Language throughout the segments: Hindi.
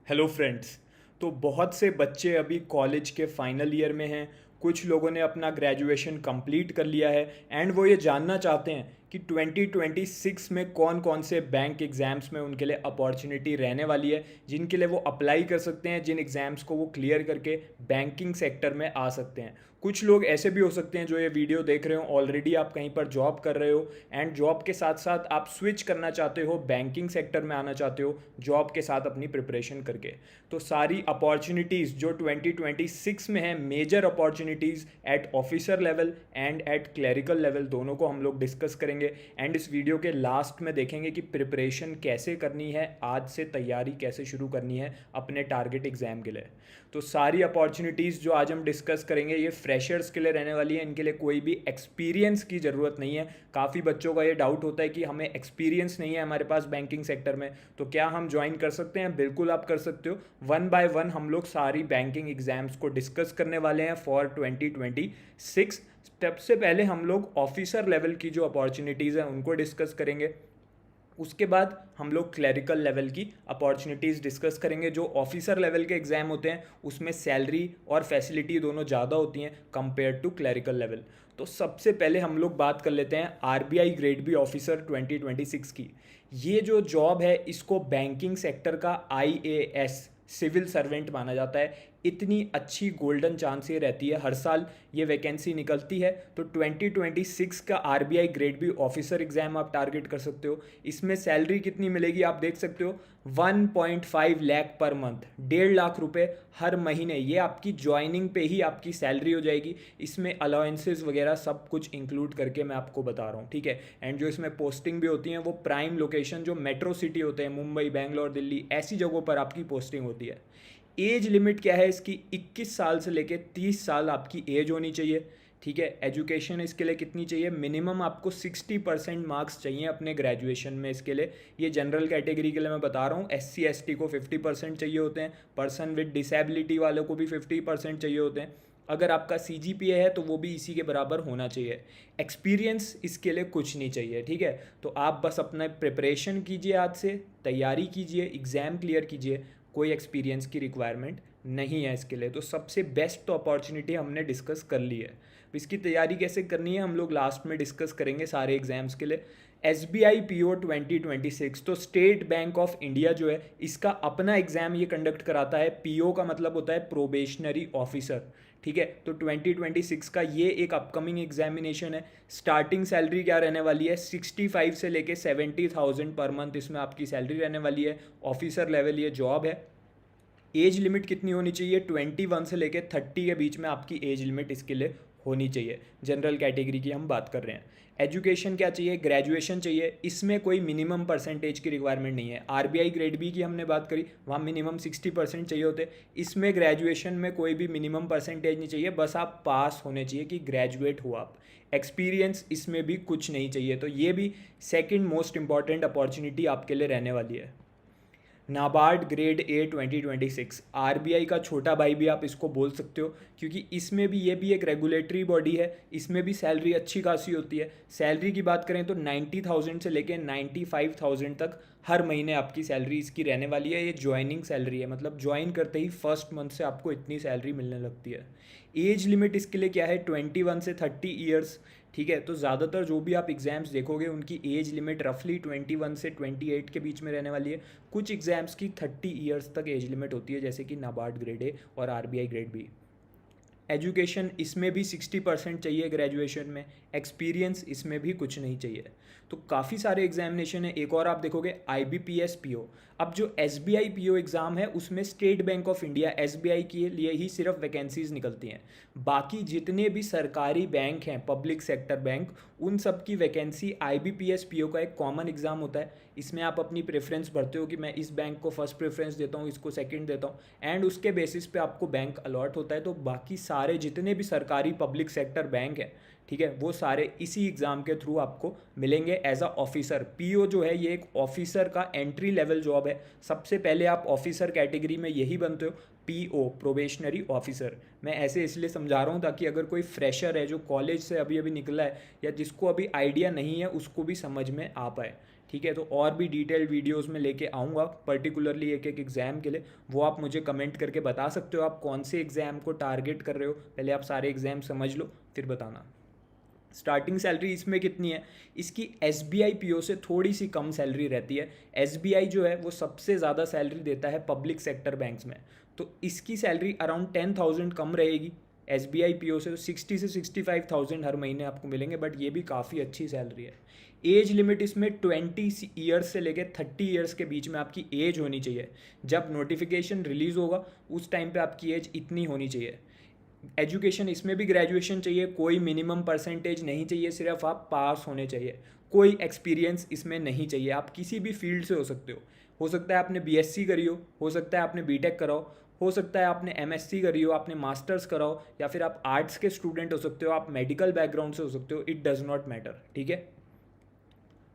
Hello friends. तो बहुत से बच्चे अभी कॉलेज के फाइनल ईयर में हैं। कुछ लोगों ने अपना ग्रेजुएशन कंप्लीट कर लिया है एंड वो ये जानना चाहते हैं कि 2026 में कौन कौन से बैंक एग्ज़ाम्स में उनके लिए अपॉर्चुनिटी रहने वाली है, जिनके लिए वो अप्लाई कर सकते हैं, जिन एग्ज़ाम्स को वो क्लियर करके बैंकिंग सेक्टर में आ सकते हैं। कुछ लोग ऐसे भी हो सकते हैं जो ये वीडियो देख रहे हो, ऑलरेडी आप कहीं पर जॉब कर रहे हो एंड जॉब के साथ साथ आप स्विच करना चाहते हो, बैंकिंग सेक्टर में आना चाहते हो जॉब के साथ अपनी प्रिपरेशन करके। तो सारी अपॉर्चुनिटीज़ जो 2026 में है, major opportunities at officer level and at clerical level, दोनों को हम लोग डिस्कस करेंगे। एंड इस वीडियो के लास्ट में देखेंगे कि प्रिपरेशन कैसे करनी है, आज से तैयारी कैसे शुरू करनी है अपने टारगेट एग्जाम के लिए। तो सारी अपॉर्चुनिटीज़ जो आज हम डिस्कस करेंगे ये फ्रेशर्स के लिए रहने वाली है, इनके लिए कोई भी एक्सपीरियंस की ज़रूरत नहीं है। काफ़ी बच्चों का ये डाउट होता है कि हमें एक्सपीरियंस नहीं है हमारे पास बैंकिंग सेक्टर में, तो क्या हम ज्वाइन कर सकते हैं? बिल्कुल आप कर सकते हो। वन बाय वन हम लोग सारी बैंकिंग एग्जाम्स को डिस्कस करने वाले हैं फॉर 2026। सबसे पहले हम लोग ऑफिसर लेवल की जो अपॉर्चुनिटीज़ हैं उनको डिस्कस करेंगे। उसके बाद हम लोग क्लरिकल लेवल की अपॉर्चुनिटीज़ डिस्कस करेंगे। जो ऑफिसर लेवल के एग्ज़ाम होते हैं उसमें सैलरी और फैसिलिटी दोनों ज़्यादा होती हैं कंपेयर टू क्लरिकल लेवल। तो सबसे पहले हम लोग बात कर लेते हैं आरबीआई ग्रेड बी ऑफिसर 2026 की। ये जो जॉब है इसको बैंकिंग सेक्टर का आईएएस सिविल सर्वेंट माना जाता है। इतनी अच्छी गोल्डन चांस ये रहती है, हर साल ये वैकेंसी निकलती है। तो 2026 का RBI grade B officer exam आप टारगेट कर सकते हो। इसमें सैलरी कितनी मिलेगी आप देख सकते हो, 1.5 लाख पर मंथ, 1.5 लाख रुपए हर महीने। ये आपकी ज्वाइनिंग पे ही आपकी सैलरी हो जाएगी। इसमें अलाउंसेस वगैरह सब कुछ इंक्लूड करके मैं आपको बता रहा हूँ, ठीक है। एंड जो इसमें पोस्टिंग भी होती है वो प्राइम लोकेशन जो मेट्रो सिटी होते हैं, मुंबई, बेंगलोर, दिल्ली, ऐसी जगहों पर आपकी पोस्टिंग होती है। एज लिमिट क्या है इसकी? 21 साल से लेके 30 साल आपकी एज होनी चाहिए, ठीक है। एजुकेशन इसके लिए कितनी चाहिए? मिनिमम आपको 60% मार्क्स चाहिए अपने ग्रेजुएशन में इसके लिए। ये जनरल कैटेगरी के लिए मैं बता रहा हूँ। एससी एसटी को 50% चाहिए होते हैं, पर्सन विद डिसेबिलिटी वालों को भी 50% चाहिए होते हैं। अगर आपका सीजीपीए है तो वो भी इसी के बराबर होना चाहिए। एक्सपीरियंस इसके लिए कुछ नहीं चाहिए, ठीक है। तो आप बस अपना प्रिपरेशन कीजिए, आज से तैयारी कीजिए, एग्ज़ाम क्लियर कीजिए। कोई एक्सपीरियंस की रिक्वायरमेंट नहीं है इसके लिए। तो सबसे बेस्ट तो अपॉर्चुनिटी हमने डिस्कस कर ली है। तो इसकी तैयारी कैसे करनी है हम लोग लास्ट में डिस्कस करेंगे सारे एग्जाम्स के लिए। S B I P O 2026, तो स्टेट बैंक ऑफ इंडिया जो है इसका अपना एग्जाम ये कंडक्ट कराता है। पी ओ का मतलब होता है प्रोबेशनरी ऑफिसर, ठीक है। तो 2026 का ये एक अपकमिंग एग्जामिनेशन है। स्टार्टिंग सैलरी क्या रहने वाली है? 65 से लेके 70,000 पर मंथ इसमें आपकी सैलरी रहने वाली है। ऑफिसर लेवल ये जॉब है। एज लिमिट कितनी होनी चाहिए? 21 से लेके 30 के बीच में आपकी एज लिमिट इसके लिए होनी चाहिए। जनरल कैटेगरी की हम बात कर रहे हैं। एजुकेशन क्या चाहिए? ग्रेजुएशन चाहिए। इसमें कोई मिनिमम परसेंटेज की रिक्वायरमेंट नहीं है। आरबीआई ग्रेड बी की हमने बात करी, वहाँ मिनिमम 60% चाहिए होते। इसमें ग्रेजुएशन में कोई भी मिनिमम परसेंटेज नहीं चाहिए, बस आप पास होने चाहिए कि ग्रेजुएट हो आप। एक्सपीरियंस इसमें भी कुछ नहीं चाहिए। तो ये भी सेकंड मोस्ट इंपॉर्टेंट अपॉर्चुनिटी आपके लिए रहने वाली है। नाबार्ड ग्रेड ए 2026, आरबीआई का छोटा भाई भी आप इसको बोल सकते हो, क्योंकि इसमें भी ये भी एक रेगुलेटरी बॉडी है। इसमें भी सैलरी अच्छी खासी होती है। सैलरी की बात करें तो 90,000 से लेके 95,000 तक हर महीने आपकी सैलरी इसकी रहने वाली है। ये ज्वाइनिंग सैलरी है, मतलब ज्वाइन करते ही फर्स्ट मंथ से आपको इतनी सैलरी मिलने लगती है। एज लिमिट इसके लिए क्या है? 21 से 30 ईयर्स, ठीक है। तो ज़्यादातर जो भी आप एग्ज़ाम्स देखोगे उनकी एज लिमिट रफली 21 से 28 के बीच में रहने वाली है। कुछ एग्ज़ाम्स की 30 ईयर्स तक एज लिमिट होती है, जैसे कि नाबार्ड ग्रेड ए और आरबीआई ग्रेड बी। एजुकेशन इसमें भी 60% चाहिए ग्रेजुएशन में। एक्सपीरियंस इसमें भी कुछ नहीं चाहिए। तो काफ़ी सारे एग्जामिनेशन है। एक और आप देखोगे IBPS PO। अब जो SBI PO एग्ज़ाम है उसमें state bank of India SBI के लिए ही सिर्फ वैकेंसीज निकलती हैं। बाकी जितने भी सरकारी बैंक हैं, पब्लिक सेक्टर बैंक, उन सब की वैकेंसी IBPS PO का एक कॉमन एग्ज़ाम होता है। इसमें आप अपनी प्रेफरेंस भरते हो कि मैं इस बैंक को फर्स्ट प्रेफरेंस देता हूँ, इसको सेकंड देता हूँ, एंड उसके बेसिस पे आपको बैंक अलॉट होता है। तो बाकी सारे जितने भी सरकारी पब्लिक सेक्टर बैंक हैं, ठीक है, वो सारे इसी एग्ज़ाम के थ्रू आपको मिलेंगे एज अ ऑफिसर। पीओ जो है ये एक ऑफिसर का एंट्री लेवल जॉब है। सबसे पहले आप ऑफिसर कैटेगरी में यही बनते हो, पीओ, प्रोबेशनरी ऑफिसर। मैं ऐसे इसलिए समझा रहा हूँ ताकि अगर कोई फ्रेशर है जो कॉलेज से अभी अभी निकला है या जिसको अभी आइडिया नहीं है उसको भी समझ में आ पाए, ठीक है। तो और भी डिटेल्ड वीडियोस में लेके आऊँगा पर्टिकुलरली एक एक एग्ज़ाम के लिए, वो आप मुझे कमेंट करके बता सकते हो आप कौन से एग्ज़ाम को टारगेट कर रहे हो। पहले आप सारे एग्ज़ाम समझ लो फिर बताना। स्टार्टिंग सैलरी इसमें कितनी है, इसकी S B I P O से थोड़ी सी कम सैलरी रहती है। एस बी आई जो है वो सबसे ज़्यादा सैलरी देता है पब्लिक सेक्टर बैंक्स में, तो इसकी सैलरी अराउंड 10,000 कम रहेगी S B I P O से। तो 60 से 65,000 हर महीने आपको मिलेंगे, बट ये भी काफ़ी अच्छी सैलरी है। एज लिमिट इसमें 20 ईयर्स से लेकर 30 ईयर्स के बीच में आपकी एज होनी चाहिए। जब नोटिफिकेशन रिलीज़ होगा उस टाइम पे आपकी एज इतनी होनी चाहिए। एजुकेशन इसमें भी ग्रेजुएशन चाहिए, कोई मिनिमम परसेंटेज नहीं चाहिए, सिर्फ आप पास होने चाहिए। कोई एक्सपीरियंस इसमें नहीं चाहिए। आप किसी भी फील्ड से हो सकते हो सकता है आपने बीएससी करी हो सकता है आपने बीटेक करा हो सकता है आपने एमएससी करी हो, आपने मास्टर्स करा हो, या फिर आप आर्ट्स के स्टूडेंट हो सकते हो, आप मेडिकल बैकग्राउंड से हो सकते हो, इट डज़ नॉट मैटर, ठीक है।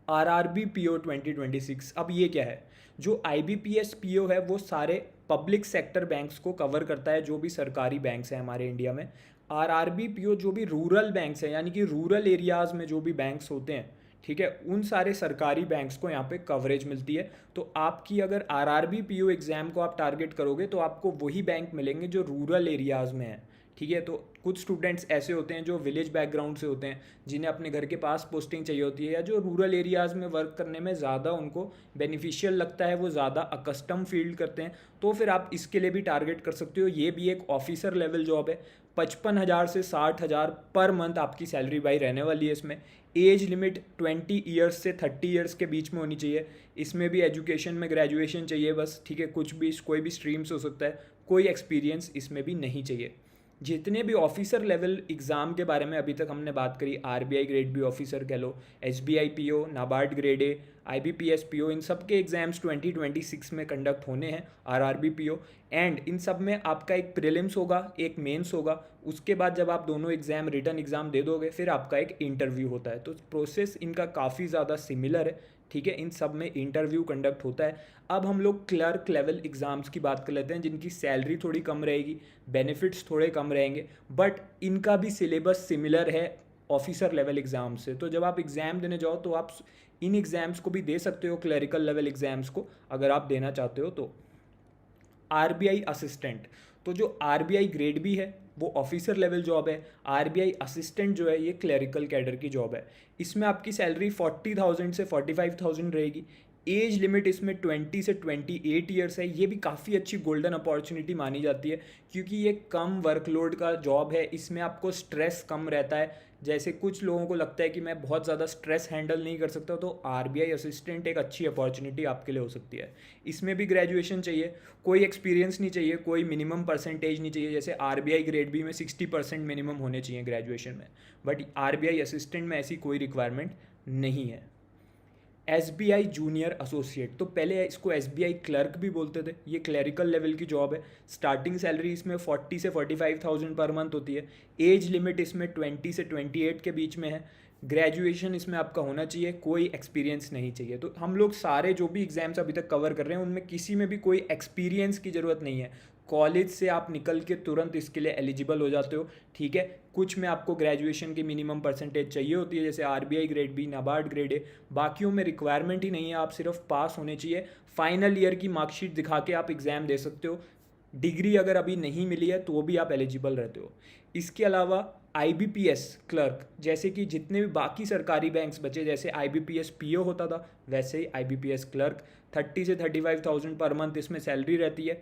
आरआरबी पीओ 2026, अब ये क्या है, जो आईबीपीएस पीओ है वो सारे पब्लिक सेक्टर बैंक्स को कवर करता है, जो भी सरकारी बैंक्स हैं हमारे इंडिया में। आरआरबी पीओ जो भी रूरल बैंक्स हैं, यानी कि रूरल एरियाज़ में जो भी बैंक्स होते हैं, ठीक है, उन सारे सरकारी बैंक्स को यहाँ पे कवरेज मिलती है। तो आपकी अगर आरआरबी पीओ एग्ज़ाम को आप टारगेट करोगे तो आपको वही बैंक मिलेंगे जो रूरल एरियाज़ में है, ठीक है। तो कुछ स्टूडेंट्स ऐसे होते हैं जो विलेज बैकग्राउंड से होते हैं, जिन्हें अपने घर के पास पोस्टिंग चाहिए होती है, या जो रूरल एरियाज़ में वर्क करने में ज़्यादा उनको बेनिफिशियल लगता है, वो ज़्यादा अकस्टम फील्ड करते हैं, तो फिर आप इसके लिए भी टारगेट कर सकते हो। ये भी एक ऑफिसर लेवल जॉब है। 55,000 से 60,000 पर मंथ आपकी सैलरी बाई रहने वाली है इसमें। एज लिमिट 20 ईयर्स से 30 ईयर्स के बीच में होनी चाहिए। इसमें भी एजुकेशन में ग्रेजुएशन चाहिए बस, ठीक है, कुछ भी कोई भी स्ट्रीम्स हो सकता है, कोई एक्सपीरियंस इसमें भी नहीं चाहिए। जितने भी ऑफिसर लेवल एग्ज़ाम के बारे में अभी तक हमने बात करी, आरबीआई ग्रेड बी ऑफिसर कह लो, SBI PO, NABARD grade A, IBPS PO, इन सब के एग्ज़ाम्स 2026 में कंडक्ट होने हैं। आरआरबी पीओ, एंड इन सब में आपका एक प्रीलिम्स होगा, एक मेंस होगा। उसके बाद जब आप दोनों एग्ज़ाम रिटन एग्ज़ाम दे दोगे फिर आपका एक इंटरव्यू होता है। तो प्रोसेस इनका काफ़ी ज़्यादा सिमिलर है, ठीक है। इन सब में इंटरव्यू कंडक्ट होता है। अब हम लोग क्लर्क लेवल एग्ज़ाम्स की बात कर लेते हैं, जिनकी सैलरी थोड़ी कम रहेगी, बेनिफिट्स थोड़े कम रहेंगे, बट इनका भी सिलेबस सिमिलर है ऑफिसर लेवल एग्ज़ाम से। तो जब आप एग्ज़ाम देने जाओ तो आप इन एग्ज़ाम्स को भी दे सकते हो, क्लरिकल लेवल एग्ज़ाम्स को, अगर आप देना चाहते हो तो। आरबीआई असिस्टेंट, तो जो आरबीआई ग्रेड बी है वो ऑफिसर लेवल जॉब है। आरबीआई असिस्टेंट जो है ये क्लरिकल कैडर की जॉब है। इसमें आपकी सैलरी 40,000 से 45,000 रहेगी। एज लिमिट इसमें 20 से 28 ईयर्स है। ये भी काफ़ी अच्छी गोल्डन अपॉर्चुनिटी मानी जाती है, क्योंकि ये कम वर्कलोड का जॉब है। इसमें आपको स्ट्रेस कम रहता है। जैसे कुछ लोगों को लगता है कि मैं बहुत ज़्यादा स्ट्रेस हैंडल नहीं कर सकता, तो आरबीआई असिस्टेंट एक अच्छी अपॉर्चुनिटी आपके लिए हो सकती है। इसमें भी ग्रेजुएशन चाहिए, कोई एक्सपीरियंस नहीं चाहिए, कोई मिनिमम परसेंटेज नहीं चाहिए। जैसे आरबीआई ग्रेड बी में 60% मिनिमम होने चाहिए ग्रेजुएशन में, बट आरबीआई असिस्टेंट में ऐसी कोई रिक्वायरमेंट नहीं है। S B I junior associate, तो पहले इसको एस बी आई क्लर्क भी बोलते थे, ये क्लरिकल लेवल की जॉब है। स्टार्टिंग सैलरी इसमें 40 से 45,000 पर मंथ होती है। एज लिमिट इसमें 20 से 28 के बीच में है। ग्रेजुएशन इसमें आपका होना चाहिए, कोई एक्सपीरियंस नहीं चाहिए। तो हम लोग सारे जो भी एग्जाम्स अभी तक कवर कर रहे हैं उनमें किसी में भी कोई एक्सपीरियंस की ज़रूरत नहीं है। कॉलेज से आप निकल के तुरंत इसके लिए एलिजिबल हो जाते हो, ठीक है। कुछ में आपको ग्रेजुएशन की मिनिमम परसेंटेज चाहिए होती है, जैसे RBI grade B, NABARD grade A. बाकियों में रिक्वायरमेंट ही नहीं है, आप सिर्फ पास होने चाहिए। फाइनल ईयर की मार्कशीट दिखा के आप एग्ज़ाम दे सकते हो। डिग्री अगर अभी नहीं मिली है तो भी आप एलिजिबल रहते हो। इसके अलावा आईबीपीएस क्लर्क, जैसे कि जितने भी बाकी सरकारी बैंक्स बचे, जैसे आईबीपीएस पीओ होता था वैसे ही आईबीपीएस क्लर्क, 30 से 35,000 पर मंथ इसमें सैलरी रहती है।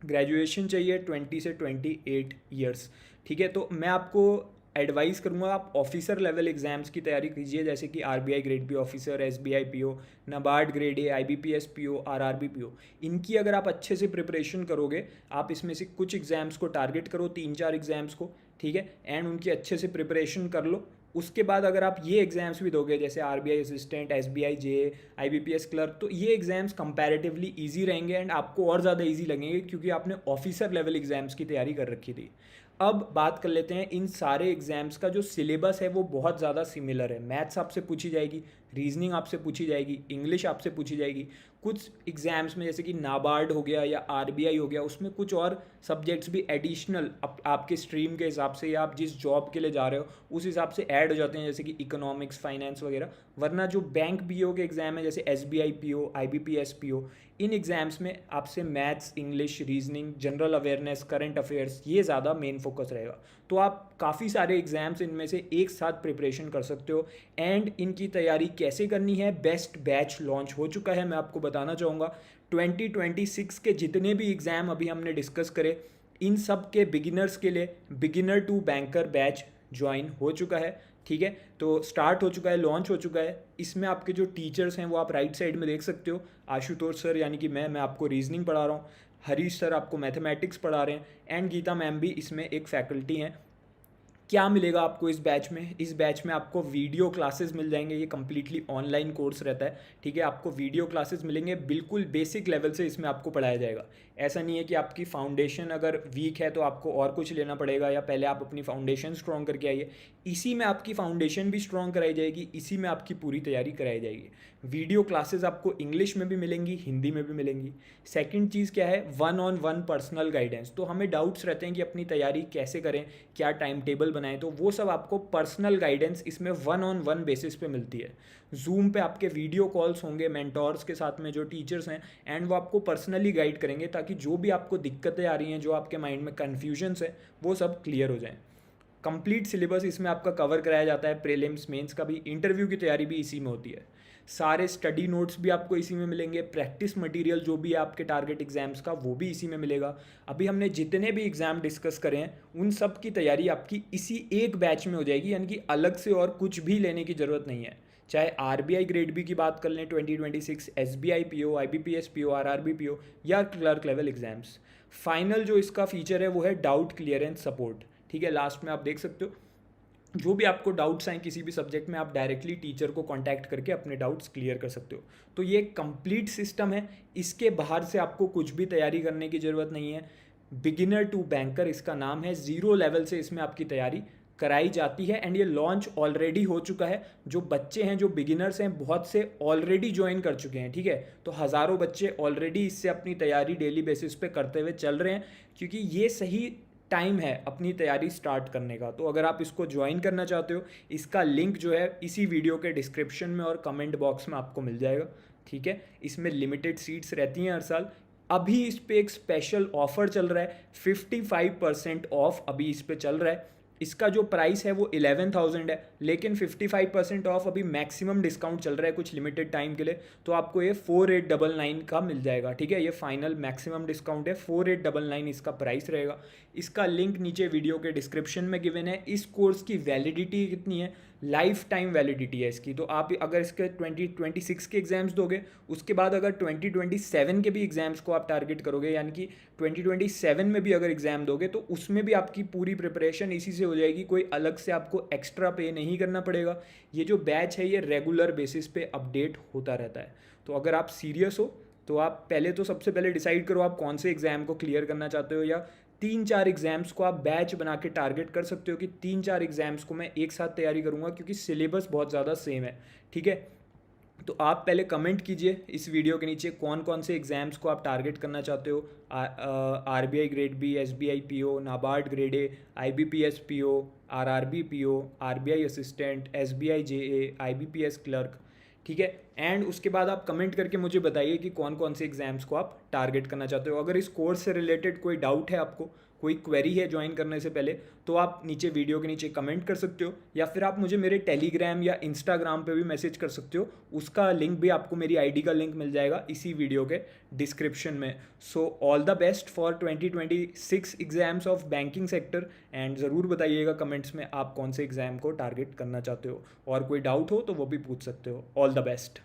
ग्रेजुएशन चाहिए 20 से 28 ईयर्स, ठीक है। तो मैं आपको एडवाइस करूँगा आप ऑफिसर लेवल एग्जाम्स की तैयारी कीजिए, जैसे कि RBI grade B officer, SBI PO, NABARD grade A, IBPS PO, RRB PO. इनकी अगर आप अच्छे से प्रिपरेशन करोगे, आप इसमें से कुछ एग्जाम्स को टारगेट करो, 3-4 एग्जाम्स को, ठीक है, एंड उनकी अच्छे से प्रिपरेशन कर लो। उसके बाद अगर आप ये एग्जाम्स भी दोगे, जैसे आरबीआई असिस्टेंट, एसबीआई जे, आईबीपीएस क्लर्क, तो ये एग्जाम्स कंपैरेटिवली इजी रहेंगे एंड आपको और ज़्यादा इजी लगेंगे, क्योंकि आपने ऑफिसर लेवल एग्जाम्स की तैयारी कर रखी थी। अब बात कर लेते हैं इन सारे एग्जाम्स का जो सिलेबस है वो बहुत ज़्यादा सिमिलर है। मैथ्स आपसे पूछी जाएगी, रीजनिंग आपसे पूछी जाएगी, इंग्लिश आपसे पूछी जाएगी। कुछ एग्जाम्स में जैसे कि नाबार्ड हो गया या आरबीआई हो गया, उसमें कुछ और सब्जेक्ट्स भी एडिशनल आपके स्ट्रीम के हिसाब से या आप जिस जॉब के लिए जा रहे हो उस हिसाब से ऐड हो जाते हैं, जैसे कि इकोनॉमिक्स, फाइनेंस वगैरह, वरना जो बैंक बीओ के एग्ज़ाम है जैसे SBI PO, IBPS PO, इन एग्ज़ाम्स में आपसे maths, English, reasoning, general awareness, current affairs, ये ज़्यादा मेन फोकस रहेगा। तो आप काफ़ी सारे एग्ज़ाम्स इनमें से एक साथ प्रिपरेशन कर सकते हो। एंड इनकी तैयारी कैसे करनी है, बेस्ट बैच लॉन्च हो चुका है, मैं आपको बताना चाहूँगा। 2026 के जितने भी एग्ज़ाम अभी हमने डिस्कस करे, इन सब के बिगिनर्स के लिए beginner to banker batch join हो चुका है। ठीक है, तो स्टार्ट हो चुका है, लॉन्च हो चुका है। इसमें आपके जो टीचर्स हैं वो आप राइट साइड में देख सकते हो। आशुतोष सर यानी कि मैं आपको रीजनिंग पढ़ा रहा हूँ, हरीश सर आपको मैथमेटिक्स पढ़ा रहे हैं, एंड गीता मैम भी इसमें एक फैकल्टी हैं। क्या मिलेगा आपको इस बैच में? इस बैच में आपको वीडियो क्लासेस मिल जाएंगे, ये कम्प्लीटली ऑनलाइन कोर्स रहता है। ठीक है, आपको वीडियो क्लासेस मिलेंगे, बिल्कुल बेसिक लेवल से इसमें आपको पढ़ाया जाएगा। ऐसा नहीं है कि आपकी फाउंडेशन अगर वीक है तो आपको और कुछ लेना पड़ेगा या पहले आप अपनी फाउंडेशन स्ट्रॉन्ग करके आइए। इसी में आपकी फाउंडेशन भी स्ट्रॉन्ग कराई जाएगी, इसी में आपकी पूरी तैयारी कराई जाएगी। वीडियो क्लासेस आपको इंग्लिश में भी मिलेंगी, हिंदी में भी मिलेंगी। सेकंड चीज़ क्या है, 1-on-1 पर्सनल गाइडेंस। तो हमें डाउट्स रहते हैं कि अपनी तैयारी कैसे करें, क्या टाइम टेबल बनाएं, तो वो सब आपको पर्सनल गाइडेंस इसमें 1-on-1 बेसिस पे मिलती है। जूम पे आपके वीडियो कॉल्स होंगे मेंटोर्स के साथ में, जो टीचर्स हैं, एंड वो आपको पर्सनली गाइड करेंगे ताकि जो भी आपको दिक्कतें आ रही हैं, जो आपके माइंड में कन्फ्यूजन्स है, वो सब क्लियर हो जाएं। कंप्लीट सिलेबस इसमें आपका कवर कराया जाता है, प्रीलिम्स, मेंस का भी, इंटरव्यू की तैयारी भी इसी में होती है। सारे स्टडी नोट्स भी आपको इसी में मिलेंगे, प्रैक्टिस मटेरियल जो भी है आपके टारगेट एग्जाम्स का वो भी इसी में मिलेगा। अभी हमने जितने भी एग्ज़ाम डिस्कस करे हैं उन सब की तैयारी आपकी इसी एक बैच में हो जाएगी, यानी कि अलग से और कुछ भी लेने की ज़रूरत नहीं है। चाहे RBI ग्रेड बी की बात कर लें 2026, SBI PO, IBPS PO, RRB PO या क्लर्क लेवल एग्जाम्स। फाइनल जो इसका फीचर है वो है डाउट क्लियरेंस सपोर्ट। ठीक है, लास्ट में आप देख सकते हो जो भी आपको डाउट्स आए किसी भी सब्जेक्ट में, आप डायरेक्टली टीचर को कांटेक्ट करके अपने डाउट्स क्लियर कर सकते हो। तो ये एक कंप्लीट सिस्टम है, इसके बाहर से आपको कुछ भी तैयारी करने की ज़रूरत नहीं है। बिगिनर टू बैंकर इसका नाम है, 0 लेवल से इसमें आपकी तैयारी कराई जाती है। एंड ये लॉन्च ऑलरेडी हो चुका है। जो बच्चे हैं, जो बिगिनर्स हैं, बहुत से ऑलरेडी ज्वाइन कर चुके हैं। ठीक है, तो हज़ारों बच्चे ऑलरेडी इससे अपनी तैयारी डेली बेसिस पे करते हुए चल रहे हैं, क्योंकि ये सही टाइम है अपनी तैयारी स्टार्ट करने का। तो अगर आप इसको ज्वाइन करना चाहते हो, इसका लिंक जो है इसी वीडियो के डिस्क्रिप्शन में और कमेंट बॉक्स में आपको मिल जाएगा। ठीक है, इसमें लिमिटेड सीट्स रहती हैं हर साल। अभी इस पे एक स्पेशल ऑफर चल रहा है, 55% ऑफ अभी इस पे चल रहा है। इसका जो प्राइस है वो 11,000 है, लेकिन 55% ऑफ अभी मैक्सिमम डिस्काउंट चल रहा है कुछ लिमिटेड टाइम के लिए, तो आपको ये 4899 का मिल जाएगा। ठीक है, ये फाइनल मैक्सिमम डिस्काउंट है, 4899 इसका प्राइस रहेगा। इसका लिंक नीचे वीडियो के डिस्क्रिप्शन में गिवन है। इस कोर्स की वैलिडिटी कितनी है, लाइफ टाइम वैलिडिटी है इसकी। तो आप अगर इसके 2026 के एग्जाम्स दोगे, उसके बाद अगर 2027 के भी एग्जाम्स को आप टारगेट करोगे, यानी कि 2027 में भी अगर एग्जाम दोगे, तो उसमें भी आपकी पूरी प्रिपरेशन इसी से हो जाएगी, कोई अलग से आपको एक्स्ट्रा पे नहीं करना पड़ेगा। ये जो बैच है ये रेगुलर बेसिस पे अपडेट होता रहता है। तो अगर आप सीरियस हो तो आप पहले तो सबसे पहले डिसाइड करो आप कौन से एग्ज़ाम को क्लियर करना चाहते हो, या 3-4 एग्ज़ाम्स को आप बैच बना के टारगेट कर सकते हो कि 3-4 एग्ज़ाम्स को मैं एक साथ तैयारी करूँगा, क्योंकि सिलेबस बहुत ज़्यादा सेम है। ठीक है, तो आप पहले कमेंट कीजिए इस वीडियो के नीचे कौन कौन से एग्ज़ाम्स को आप टारगेट करना चाहते हो। RBI grade B, SBI PO, NABARD grade A, IBPS PO, RRB PO, RBI assistant, SBI JA, IBPS clerk. ठीक है, एंड उसके बाद आप कमेंट करके मुझे बताइए कि कौन कौन से एग्ज़ाम्स को आप टारगेट करना चाहते हो। अगर इस कोर्स से रिलेटेड कोई डाउट है, आपको कोई क्वेरी है ज्वाइन करने से पहले, तो आप नीचे वीडियो के नीचे कमेंट कर सकते हो, या फिर आप मुझे मेरे टेलीग्राम या इंस्टाग्राम पे भी मैसेज कर सकते हो। उसका लिंक भी आपको, मेरी आईडी का लिंक मिल जाएगा इसी वीडियो के डिस्क्रिप्शन में। So all the best for 2026 exams of banking sector, and ज़रूर बताइएगा कमेंट्स में आप कौन से एग्ज़ाम को टारगेट करना चाहते हो, और कोई डाउट हो तो वो भी पूछ सकते हो। All the best.